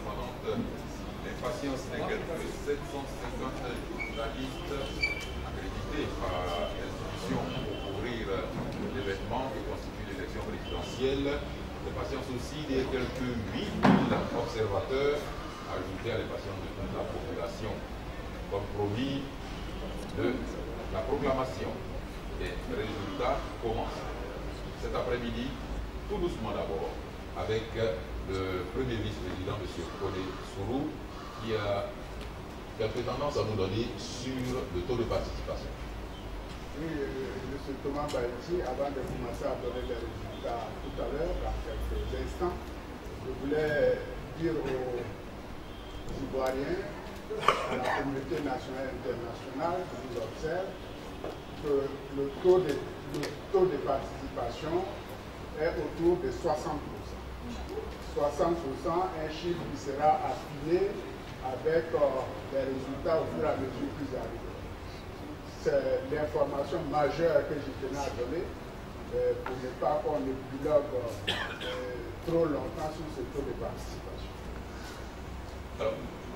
indépendante, l'impatience n'est que 750 journalistes accrédités par l'institution pour couvrir l'événement qui constitue l'élection présidentielle. L'impatience aussi des quelques 8000 observateurs ajoutés à l'impatience de toute la population. Comme promis, la proclamation des résultats commence cet après-midi, tout doucement d'abord, avec le premier vice-président, M. Kodé Sourou, qui a quelque tendance à nous donner sur le taux de participation. Oui, M. Thomas Baïti, avant de commencer à donner les résultats tout à l'heure, dans quelques instants, je voulais dire aux Ivoiriens, à la communauté nationale et internationale qui nous observe, que le taux de participation est autour de 60%. 60%, un chiffre qui sera affiné avec les résultats au fur et à mesure qu'ils arrivent. C'est l'information majeure que je tenais à donner pour ne pas qu'on épilogue trop longtemps sur ce taux de participation. Alors,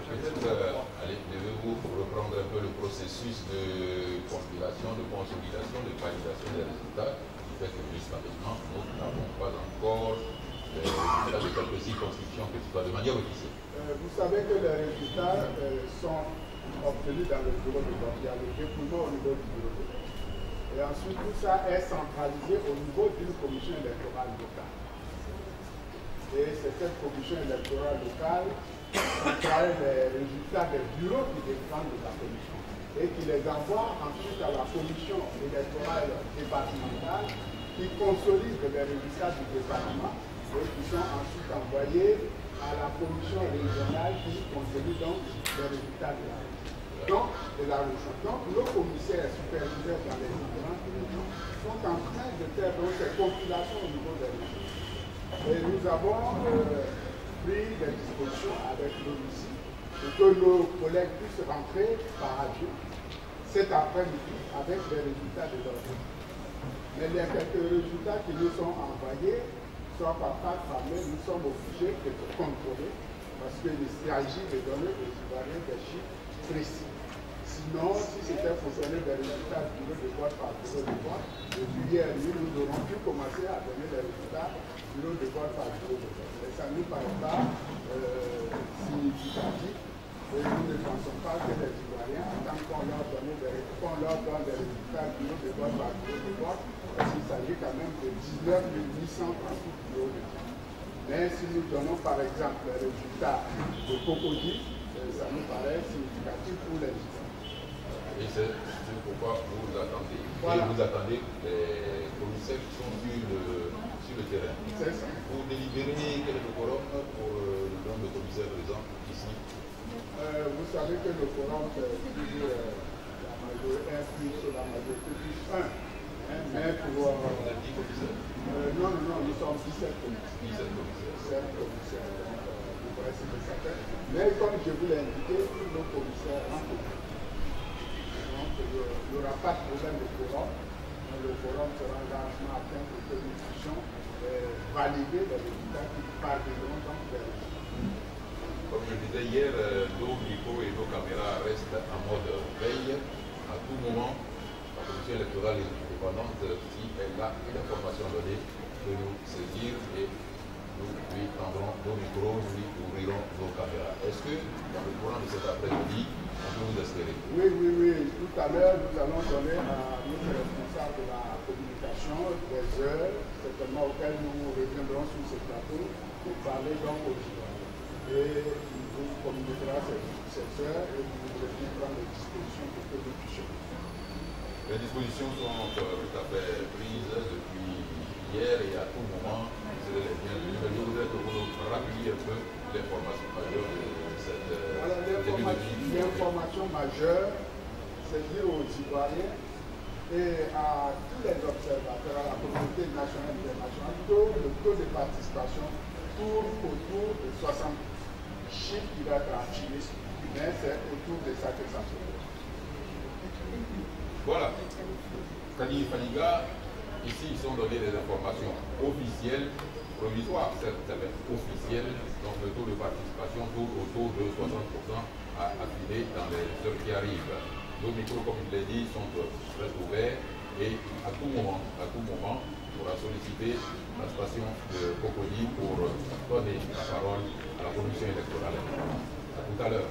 peut-être, devez-vous reprendre un peu le processus de compilation, de consolidation, de validation des résultats, qui fait que jusqu'à maintenant, nous n'avons pas encore les résultats de quelques circonscriptions, que ce soit de manière officielle. Vous savez que les résultats sont obtenus dans le bureau de vote. Il y a le dépouillement au niveau du bureau de vote. Et ensuite, tout ça est centralisé au niveau d'une commission électorale locale. Et c'est cette commission électorale locale qui travaille les résultats des bureaux qui dépendent de la commission et qui les envoie ensuite à la commission électorale départementale qui consolide les résultats du département et qui sont ensuite envoyés à la commission régionale qui consolide donc les résultats de la région. Donc nos commissaires superviseurs dans les différentes régions sont en train de faire donc ces compilations au niveau des régions. Et nous avons pris des dispositions avec nous ici pour que nos collègues puissent rentrer par avion cet après-midi avec les résultats de leur région. Mais il y a quelques résultats qui nous sont envoyés, soit par mail, nous sommes obligés de contrôler parce qu'il s'agit de donner aux Ivoiriens des chiffres précis. Sinon, si c'était pour donner des résultats du bureau de vote par bureau de vote, depuis hier nuit, nous n'aurons pu commencer à donner des résultats du bureau de vote par bureau de vote. Mais ça ne nous paraît pas significatif. Et nous ne pensons pas que les Ivoiriens, en tant qu'on leur donne des résultats du bureau de vote par bureau de vote, parce qu'il s'agit quand même de 19 800 bureaux de vote. Mais si nous donnons par exemple les résultats de Cocody, ça nous paraît significatif pour les Ivoiriens. Et c'est pourquoi vous attendez. Voilà. Et vous attendez les commissaires qui sont sur le terrain. C'est ça. Vous délibérez quel est le quorum pour le nombre de commissaires présents ici? Vous savez que le quorum, c'est toujours la majorité 1 plus la majorité plus 1. Mais pour... Vous êtes 10 commissaires? Non, nous sommes 17 commissaires. 17 commissaires. 7 commissaires. Vous voyez ce que ça fait. Mais comme je vous l'ai indiqué, tous nos commissaires rentrent. Donc, il n'y aura pas de problème de quorum. Le quorum sera largement atteint pour que nous puissions valider les résultats qui parleront donc des résultats. Comme je disais hier, nos micros et nos caméras restent en mode veille. À tout moment, la commission électorale indépendante, si elle a une information donnée, peut nous saisir et nous lui tendrons nos micros, nous lui ouvrirons nos caméras. Est-ce que dans le courant de cet après-midi, on peut vous espérer? Oui. Tout à l'heure, nous allons donner à notre responsable de la communication des heures, certainement auxquelles nous reviendrons sur ce plateau pour parler donc aux Ivoiriens. Et il vous communiquera ces heures et vous devez prendre les dispositions pour que nous puissions. Les dispositions sont tout à fait prises depuis hier et à tout moment, vous serez les bienvenus. Mais je voudrais que vous nous rappeliez un peu l'information majeure de cette début de vie. L'information majeure, c'est dire aux Ivoiriens et à tous les observateurs, à la communauté nationale et internationale, que le taux de participation tourne autour de 60%. Chiffre qui va être affiné, mais c'est autour de ça que ça se fait. Voilà. Kadi Faniga, ici ils sont donnés des informations officielles provisoire, certes, ça va être officiel, donc le taux de participation tourne autour de 60% à affiner dans les heures qui arrivent. Nos micros, comme je l'ai dit, sont très ouverts et à tout moment, on pourra solliciter la station de Cocody pour donner la parole à la commission électorale. À tout à l'heure.